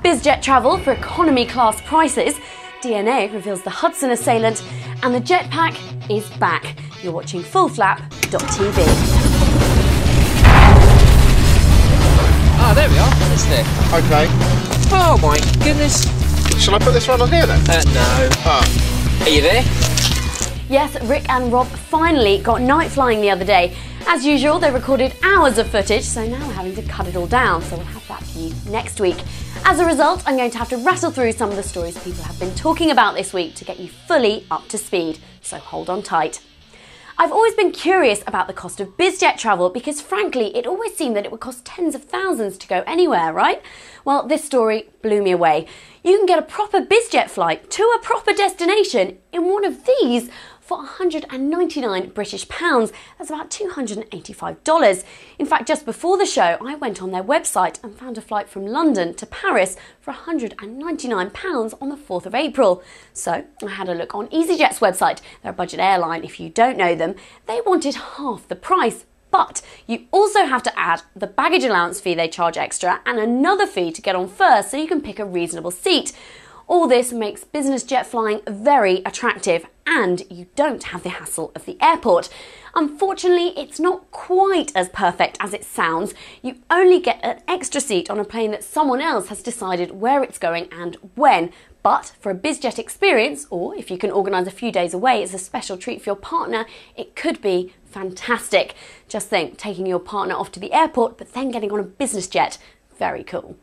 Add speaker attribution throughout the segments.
Speaker 1: Bizjet Travel for economy class prices, DNA reveals the Hudson assailant, and the jetpack is back. You're watching Fftvid.
Speaker 2: Ah, there we are. It's there.
Speaker 3: Okay.
Speaker 2: Oh my goodness.
Speaker 3: Shall I put this one on here then?
Speaker 2: No.
Speaker 3: Oh.
Speaker 2: Are you there?
Speaker 1: Yes, Rick and Rob finally got night flying the other day. As usual, they recorded hours of footage, so now we're having to cut it all down, so we'll have that for you next week. As a result, I'm going to have to rattle through some of the stories people have been talking about this week to get you fully up to speed, so hold on tight. I've always been curious about the cost of Bizjet travel because frankly, it always seemed that it would cost tens of thousands to go anywhere, right? Well, this story blew me away. You can get a proper Bizjet flight to a proper destination in one of these for 199 British pounds. That's about $285. In fact, just before the show, I went on their website and found a flight from London to Paris for £199 on the 4th of April. So I had a look on EasyJet's website. They're a budget airline if you don't know them. They wanted half the price. But you also have to add the baggage allowance fee they charge extra and another fee to get on first so you can pick a reasonable seat. All this makes business jet flying very attractive and you don't have the hassle of the airport. Unfortunately, it's not quite as perfect as it sounds. You only get an extra seat on a plane that someone else has decided where it's going and when. But for a Bizjet experience, or if you can organise a few days away as a special treat for your partner, it could be fantastic. Just think, taking your partner off to the airport, but then getting on a business jet. Very cool.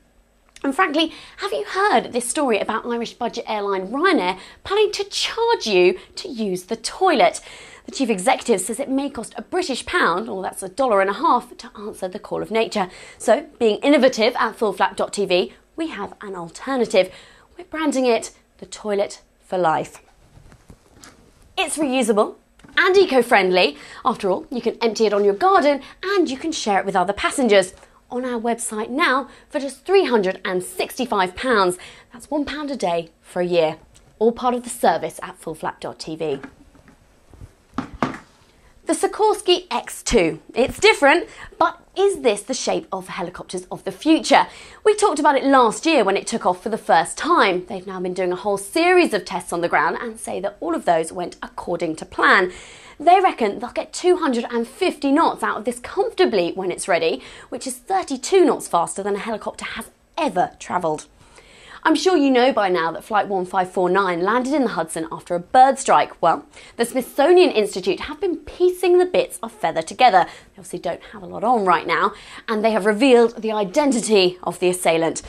Speaker 1: And frankly, have you heard this story about Irish budget airline Ryanair planning to charge you to use the toilet? The chief executive says it may cost £1, or that's $1.50, to answer the call of nature. So, being innovative at Fftvid, we have an alternative. We're branding it the toilet for life. It's reusable and eco-friendly. After all, you can empty it on your garden and you can share it with other passengers. On our website now for just £365. That's £1 a day for a year. All part of the service at Fftvid. The Sikorsky X2. It's different, but is this the shape of helicopters of the future? We talked about it last year when it took off for the first time. They've now been doing a whole series of tests on the ground and say that all of those went according to plan. They reckon they'll get 250 knots out of this comfortably when it's ready, which is 32 knots faster than a helicopter has ever travelled. I'm sure you know by now that Flight 1549 landed in the Hudson after a bird strike. Well, the Smithsonian Institute have been piecing the bits of feather together. They obviously don't have a lot on right now, and they have revealed the identity of the assailant.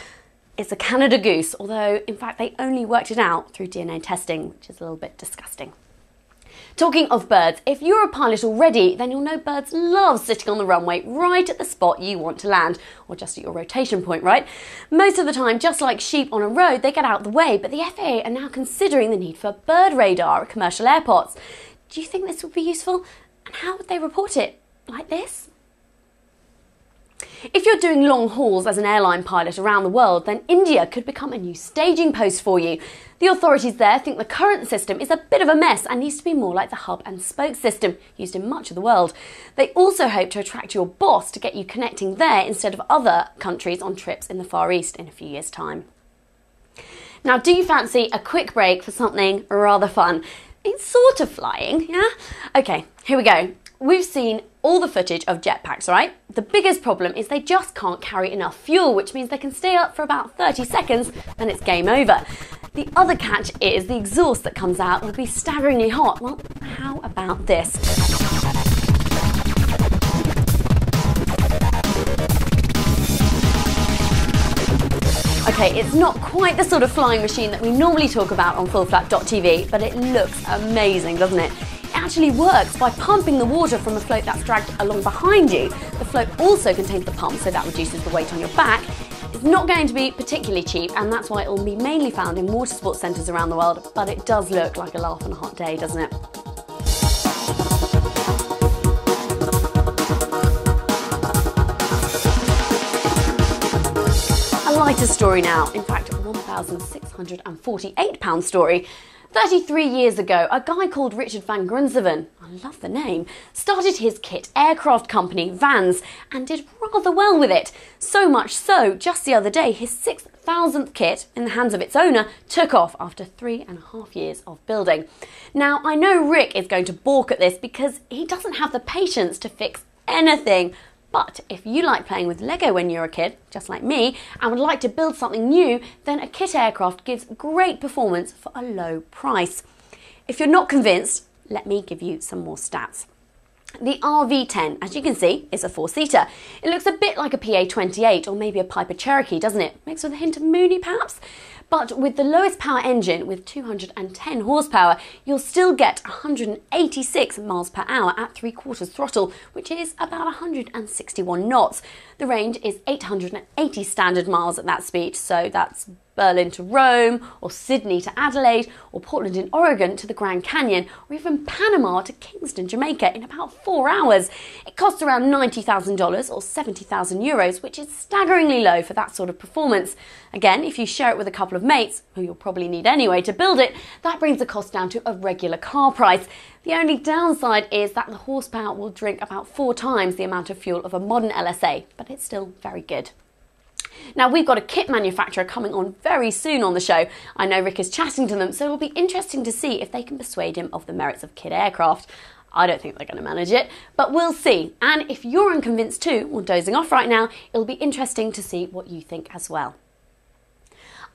Speaker 1: It's a Canada goose, although in fact they only worked it out through DNA testing, which is a little bit disgusting. Talking of birds, if you're a pilot already, then you'll know birds love sitting on the runway right at the spot you want to land, or just at your rotation point, right? Most of the time, just like sheep on a road, they get out of the way, but the FAA are now considering the need for bird radar at commercial airports. Do you think this would be useful? And how would they report it? Like this? If you're doing long hauls as an airline pilot around the world, then India could become a new staging post for you. The authorities there think the current system is a bit of a mess and needs to be more like the hub and spoke system used in much of the world. They also hope to attract your boss to get you connecting there instead of other countries on trips in the Far East in a few years' time. Now, do you fancy a quick break for something rather fun? It's sort of flying, yeah? Okay, here we go. We've seen all the footage of jetpacks, right? The biggest problem is they just can't carry enough fuel, which means they can stay up for about 30 seconds, then it's game over. The other catch is the exhaust that comes out will be staggeringly hot. Well, how about this? Okay, it's not quite the sort of flying machine that we normally talk about on Fftvid, but it looks amazing, doesn't it? It actually works by pumping the water from a float that's dragged along behind you. The float also contains the pump, so that reduces the weight on your back. It's not going to be particularly cheap, and that's why it will be mainly found in water sports centres around the world, but it does look like a laugh on a hot day, doesn't it? A lighter story now, in fact, £1,648 story. 33 years ago, a guy called Richard van Grunsven, I love the name, started his kit aircraft company, Vans, and did rather well with it. So much so, just the other day, his 6,000th kit, in the hands of its owner, took off after 3.5 years of building. Now, I know Rick is going to balk at this because he doesn't have the patience to fix anything. But if you like playing with Lego when you're a kid, just like me, and would like to build something new, then a kit aircraft gives great performance for a low price. If you're not convinced, let me give you some more stats. The RV-10, as you can see, is a 4-seater. It looks a bit like a PA-28 or maybe a Piper Cherokee, doesn't it? Mixed with a hint of Mooney, perhaps? But with the lowest power engine, with 210 horsepower, you'll still get 186 miles per hour at 3/4 throttle, which is about 161 knots. The range is 880 standard miles at that speed, so that's Berlin to Rome, or Sydney to Adelaide, or Portland in Oregon to the Grand Canyon, or even Panama to Kingston, Jamaica in about 4 hours. It costs around $90,000 or 70,000 euros, which is staggeringly low for that sort of performance. Again, if you share it with a couple of mates, who you'll probably need anyway to build it, that brings the cost down to a regular car price. The only downside is that the horsepower will drink about 4 times the amount of fuel of a modern LSA, but it's still very good. Now, we've got a kit manufacturer coming on very soon on the show. I know Rick is chatting to them, so it'll be interesting to see if they can persuade him of the merits of kit aircraft. I don't think they're going to manage it, but we'll see. And if you're unconvinced too, or dozing off right now, it'll be interesting to see what you think as well.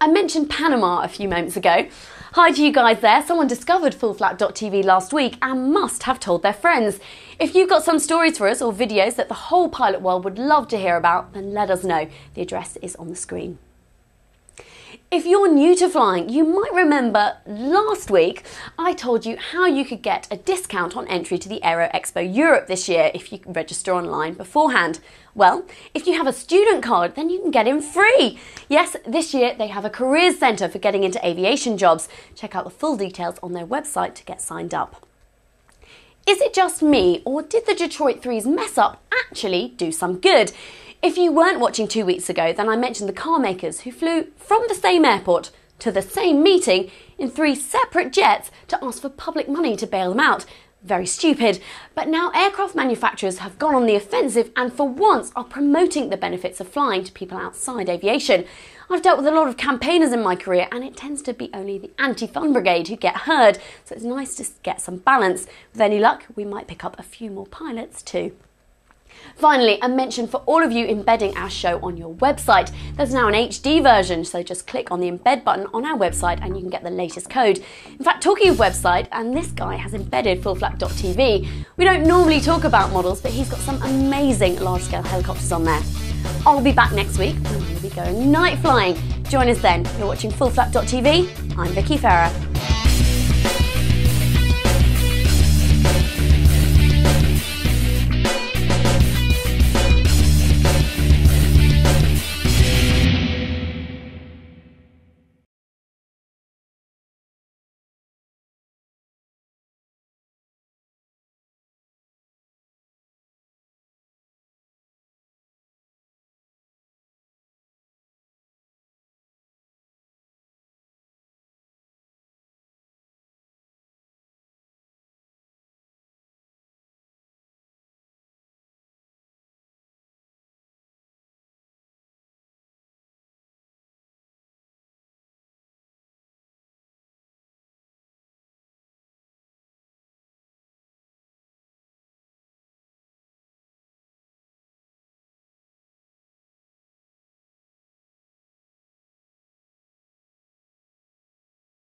Speaker 1: I mentioned Panama a few moments ago. Hi to you guys there. Someone discovered fullflat.tv last week and must have told their friends. If you've got some stories for us or videos that the whole pilot world would love to hear about, then let us know. The address is on the screen. If you're new to flying, you might remember last week I told you how you could get a discount on entry to the Aero Expo Europe this year if you register online beforehand. Well, if you have a student card, then you can get in free. Yes, this year they have a careers centre for getting into aviation jobs. Check out the full details on their website to get signed up. Is it just me, or did the Detroit 3's mess up actually do some good? If you weren't watching 2 weeks ago, then I mentioned the car makers who flew from the same airport to the same meeting in 3 separate jets to ask for public money to bail them out. Very stupid. But now aircraft manufacturers have gone on the offensive and for once are promoting the benefits of flying to people outside aviation. I've dealt with a lot of campaigners in my career and it tends to be only the anti-fun brigade who get heard, so it's nice to get some balance. With any luck, we might pick up a few more pilots too. Finally, a mention for all of you embedding our show on your website. There's now an HD version, so just click on the embed button on our website and you can get the latest code. In fact, talking of website, and this guy has embedded fullflat.tv. We don't normally talk about models, but he's got some amazing large-scale helicopters on there. I'll be back next week and we'll be going night flying. Join us then. You're watching fullflat.tv. I'm Vicky Farah.